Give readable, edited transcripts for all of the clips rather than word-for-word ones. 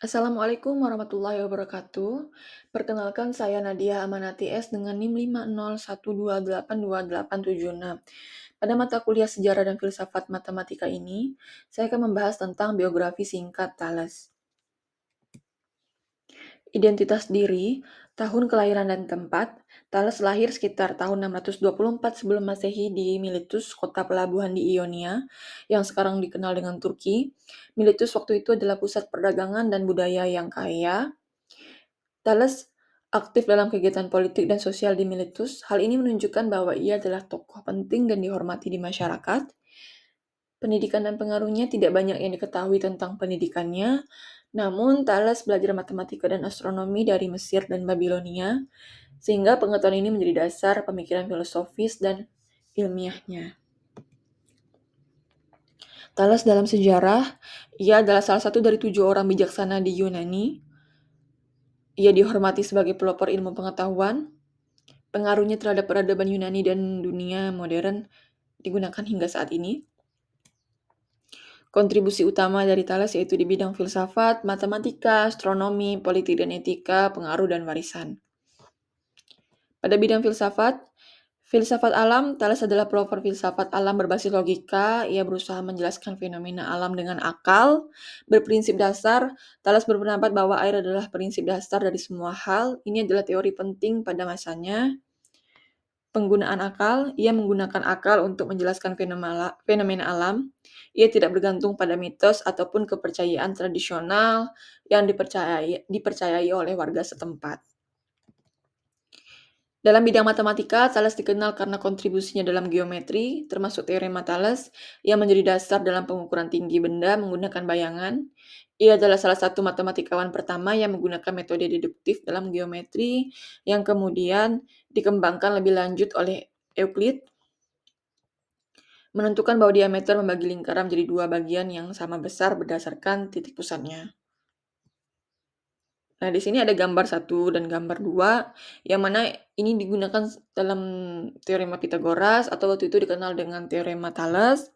Assalamualaikum warahmatullahi wabarakatuh. Perkenalkan saya Nadia Amanati S dengan NIM 501282876. Pada mata kuliah Sejarah dan Filsafat Matematika ini, saya akan membahas tentang biografi singkat Thales. Identitas diri, tahun kelahiran dan tempat. Thales lahir sekitar tahun 624 sebelum Masehi di Miletus, kota pelabuhan di Ionia, yang sekarang dikenal dengan Turki. Miletus waktu itu adalah pusat perdagangan dan budaya yang kaya. Thales aktif dalam kegiatan politik dan sosial di Miletus. Hal ini menunjukkan bahwa ia adalah tokoh penting dan dihormati di masyarakat. Pendidikan dan pengaruhnya tidak banyak yang diketahui tentang pendidikannya, namun Thales belajar matematika dan astronomi dari Mesir dan Babilonia, sehingga pengetahuan ini menjadi dasar pemikiran filosofis dan ilmiahnya. Thales dalam sejarah, ia adalah salah satu dari 7 orang bijaksana di Yunani. Ia dihormati sebagai pelopor ilmu pengetahuan. Pengaruhnya terhadap peradaban Yunani dan dunia modern digunakan hingga saat ini. Kontribusi utama dari Thales yaitu di bidang filsafat, matematika, astronomi, politik dan etika, pengaruh dan warisan. Pada bidang filsafat alam, Thales adalah pelopor filsafat alam berbasis logika. Ia berusaha menjelaskan fenomena alam dengan akal. Berprinsip dasar, Thales berpendapat bahwa air adalah prinsip dasar dari semua hal. Ini adalah teori penting pada masanya. Penggunaan akal, ia menggunakan akal untuk menjelaskan fenomena alam. Ia tidak bergantung pada mitos ataupun kepercayaan tradisional yang dipercayai oleh warga setempat. Dalam bidang matematika, Thales dikenal karena kontribusinya dalam geometri, termasuk teorema Thales, yang menjadi dasar dalam pengukuran tinggi benda menggunakan bayangan. Ia adalah salah satu matematikawan pertama yang menggunakan metode deduktif dalam geometri, yang kemudian dikembangkan lebih lanjut oleh Euclid, menentukan bahwa diameter membagi lingkaran menjadi 2 bagian yang sama besar berdasarkan titik pusatnya. Nah, di sini ada gambar 1 dan gambar 2, yang mana ini digunakan dalam teorema Pythagoras atau waktu itu dikenal dengan teorema Thales.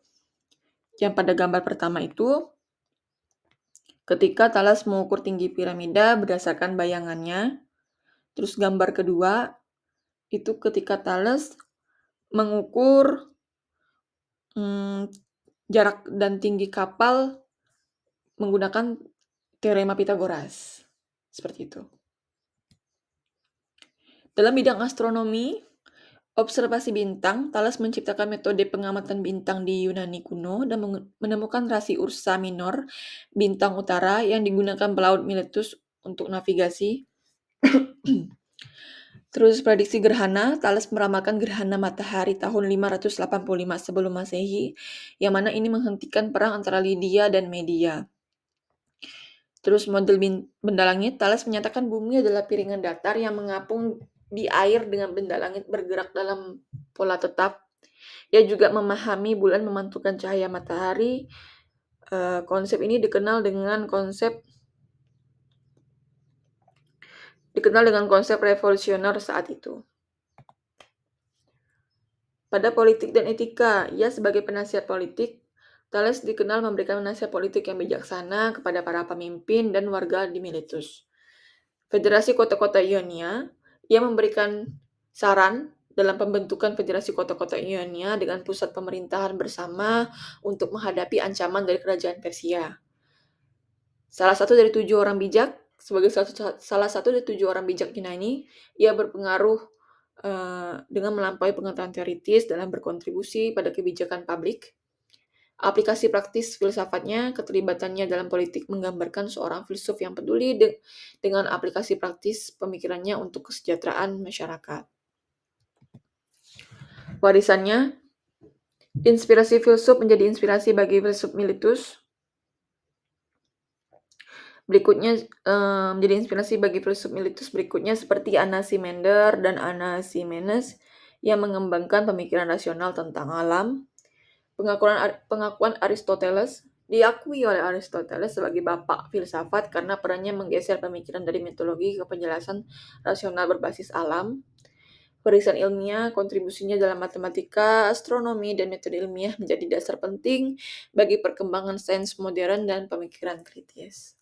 Yang pada gambar pertama itu, ketika Thales mengukur tinggi piramida berdasarkan bayangannya. Terus gambar kedua, itu ketika Thales mengukur jarak dan tinggi kapal menggunakan teorema Pythagoras. Seperti itu. Dalam bidang astronomi, observasi bintang, Thales menciptakan metode pengamatan bintang di Yunani kuno dan menemukan rasi Ursa Minor, bintang utara yang digunakan pelaut Miletus untuk navigasi. Terus prediksi gerhana, Thales meramalkan gerhana matahari tahun 585 sebelum Masehi, yang mana ini menghentikan perang antara Lydia dan Media. Terus model benda langit, Thales menyatakan bumi adalah piringan datar yang mengapung di air dengan benda langit bergerak dalam pola tetap. Ia juga memahami bulan memantulkan cahaya matahari. Konsep ini dikenal dengan konsep revolusioner saat itu. Pada politik dan etika, ia sebagai penasihat politik, Thales dikenal memberikan nasihat politik yang bijaksana kepada para pemimpin dan warga di Miletus. Federasi Kota-Kota Ionia, ia memberikan saran dalam pembentukan Federasi Kota-Kota Ionia dengan pusat pemerintahan bersama untuk menghadapi ancaman dari kerajaan Persia. Salah satu dari 7 orang bijak, sebagai salah satu dari 7 orang bijak Yunani, ia berpengaruh dengan melampaui pengetahuan teoritis dalam berkontribusi pada kebijakan publik. Aplikasi praktis filsafatnya, keterlibatannya dalam politik menggambarkan seorang filsuf yang peduli dengan aplikasi praktis pemikirannya untuk kesejahteraan masyarakat. Warisannya, inspirasi filsuf menjadi inspirasi bagi filsuf Miletus. Berikutnya menjadi inspirasi bagi filsuf Miletus berikutnya seperti Anaximander dan Anaximenes yang mengembangkan pemikiran rasional tentang alam. Pengakuan Aristoteles diakui oleh Aristoteles sebagai bapak filsafat karena perannya menggeser pemikiran dari mitologi ke penjelasan rasional berbasis alam. Warisan ilmiah, kontribusinya dalam matematika, astronomi, dan metode ilmiah menjadi dasar penting bagi perkembangan sains modern dan pemikiran kritis.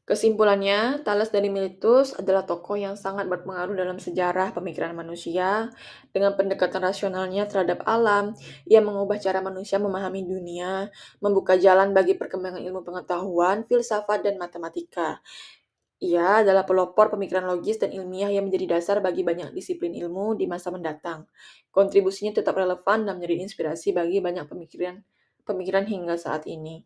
Kesimpulannya, Thales dari Miletus adalah tokoh yang sangat berpengaruh dalam sejarah pemikiran manusia. Dengan pendekatan rasionalnya terhadap alam, ia mengubah cara manusia memahami dunia, membuka jalan bagi perkembangan ilmu pengetahuan, filsafat, dan matematika. Ia adalah pelopor pemikiran logis dan ilmiah yang menjadi dasar bagi banyak disiplin ilmu di masa mendatang. Kontribusinya tetap relevan dan menjadi inspirasi bagi banyak pemikiran hingga saat ini.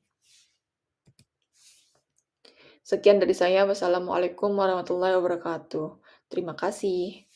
Sekian dari saya. Wassalamualaikum warahmatullahi wabarakatuh. Terima kasih.